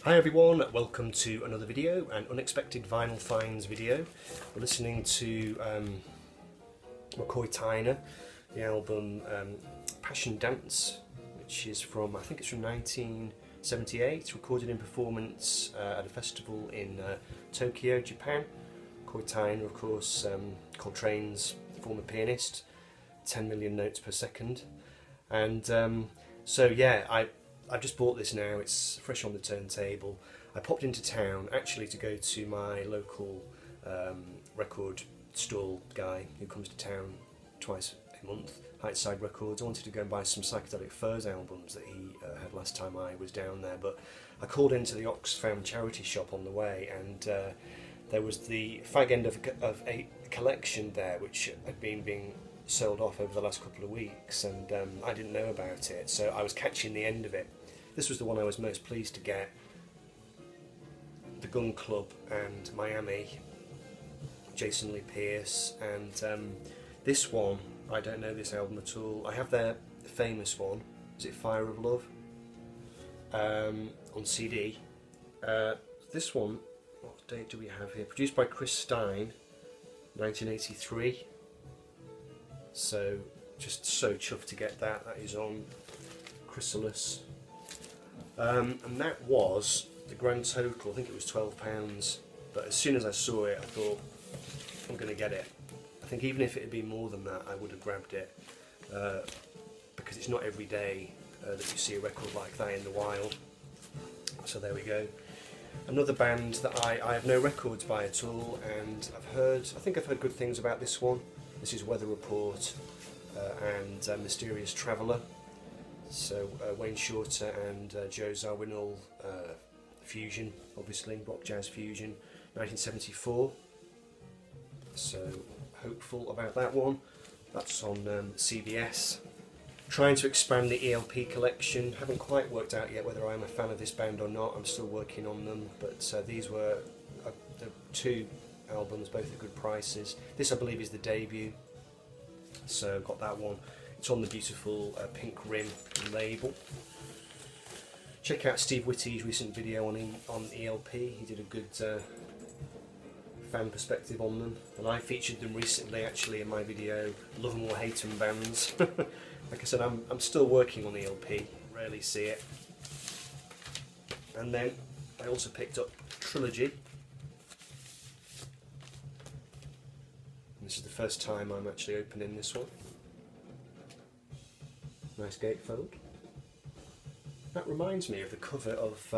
Hi everyone, welcome to another video, an unexpected vinyl finds video. We're listening to McCoy Tyner, the album Passion Dance, which is from, I think it's from 1978, recorded in performance at a festival in Tokyo, Japan. McCoy Tyner, of course, Coltrane's former pianist, 10 million notes per second. And so yeah, I've just bought this now, it's fresh on the turntable. I popped into town actually to go to my local record stall guy who comes to town twice a month, Whitesnake Records. I wanted to go and buy some Psychedelic Furs albums that he had last time I was down there, but I called into the Oxfam charity shop on the way, and there was the fag end of a collection there which had been being sold off over the last couple of weeks, and I didn't know about it, so I was catching the end of it. This was the one I was most pleased to get. The Gun Club and Miami, Jason Lee Pierce, and this one, I don't know this album at all. I have their famous one, is it Fire of Love, on CD. This one, what date do we have here? Produced by Chris Stein, 1983. So, just so chuffed to get that. That is on Chrysalis. And that was the grand total, I think it was £12, but as soon as I saw it I thought, I'm going to get it. I think even if it had been more than that I would have grabbed it, because it's not every day that you see a record like that in the wild. So there we go. Another band that I have no records by at all, and I think I've heard good things about this one. This is Weather Report and Mysterious Traveller. So Wayne Shorter and Joe Zawinul fusion, obviously, rock jazz fusion, 1974. So hopeful about that one. That's on CBS. Trying to expand the ELP collection. Haven't quite worked out yet whether I'm a fan of this band or not. I'm still working on them, but these were the two albums, both at good prices. This I believe is the debut, so got that one. It's on the beautiful pink rim label. Check out Steve Whitty's recent video on ELP. He did a good fan perspective on them, and I featured them recently actually in my video Love 'em or Hate 'em bands. Like I said, I'm still working on ELP, rarely see it. And then I also picked up Trilogy. And this is the first time I'm actually opening this one. Nice gatefold. That reminds me of the cover of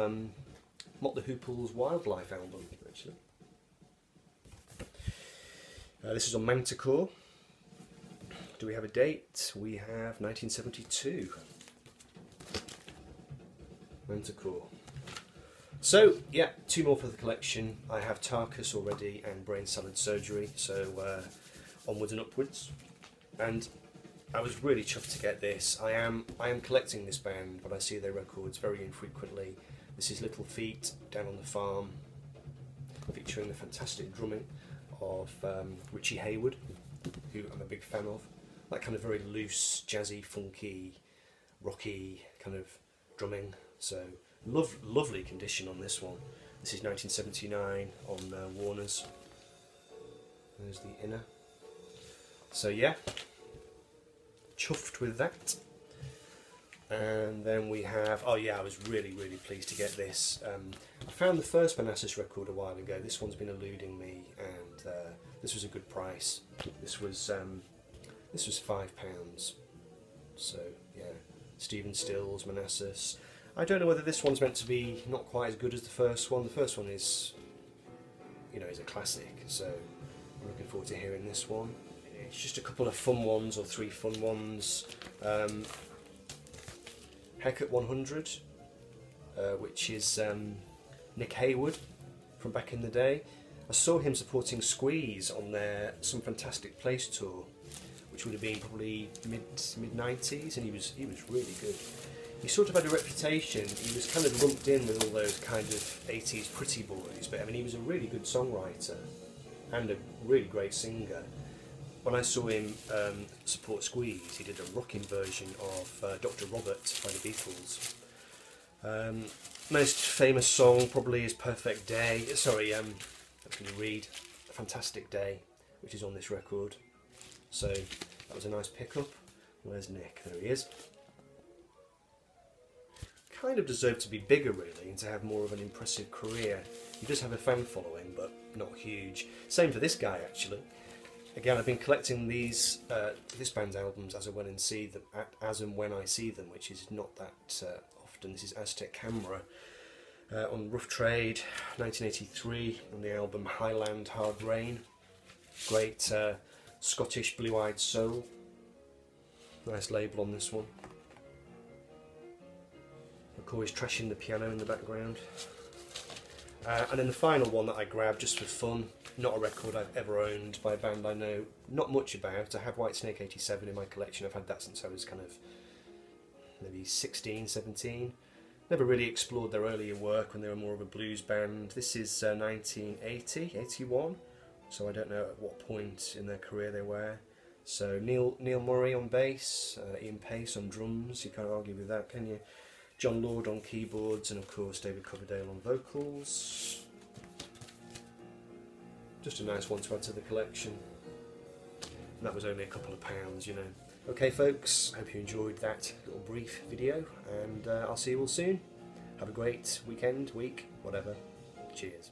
Mott the Hoople's Wildlife album, actually. This is on Manticore. Do we have a date? We have 1972. Manticore. So, yeah, two more for the collection. I have Tarkus already and Brain Salad Surgery, so onwards and upwards. And I was really chuffed to get this. I am collecting this band, but I see their records very infrequently. This is Little Feet, Down on the Farm, featuring the fantastic drumming of Richie Haywood, who I'm a big fan of. That kind of very loose, jazzy, funky, rocky kind of drumming. So lovely condition on this one. This is 1979 on Warner's. There's the inner. So yeah, chuffed with that. And then we have, oh yeah, I was really really pleased to get this. I found the first Manassas record a while ago. This one's been eluding me, and this was a good price. This was £5. So yeah, Stephen Stills, Manassas. I don't know whether this one's meant to be not quite as good as the first one. The first one is, you know, is a classic. So I'm looking forward to hearing this one. It's just a couple of fun ones, or three fun ones. Heck at 100, which is Nick Haywood from back in the day. I saw him supporting Squeeze on their Some Fantastic Place tour, which would have been probably mid-90s, and he was really good. He sort of had a reputation. He was kind of lumped in with all those kind of 80s pretty boys, but I mean, he was a really good songwriter and a really great singer. When I saw him support Squeeze, he did a rocking version of Dr. Robert by the Beatles. most famous song probably is Perfect Day. Sorry, I'm going to read A Fantastic Day, which is on this record. So that was a nice pickup. Where's Nick? There he is. Kind of deserved to be bigger really, and to have more of an impressive career. He does have a fan following, but not huge. Same for this guy actually. Again, I've been collecting these this band's albums as and when I see them, which is not that often. This is Aztec Camera on Rough Trade, 1983, on the album Highland Hard Rain. Great Scottish blue-eyed soul. Nice label on this one. McCoy's trashing the piano in the background. And then the final one that I grabbed just for fun, not a record I've ever owned by a band I know not much about. I have Whitesnake 87 in my collection. I've had that since I was kind of maybe 16, 17. Never really explored their earlier work when they were more of a blues band. This is 1980, 81, so I don't know at what point in their career they were. So Neil Murray on bass, Ian Pace on drums, you can't argue with that, can you? John Lord on keyboards, and of course David Coverdale on vocals. Just a nice one to add to the collection. And that was only a couple of pounds, you know. Okay folks, I hope you enjoyed that little brief video, and I'll see you all soon. Have a great weekend, week, whatever. Cheers.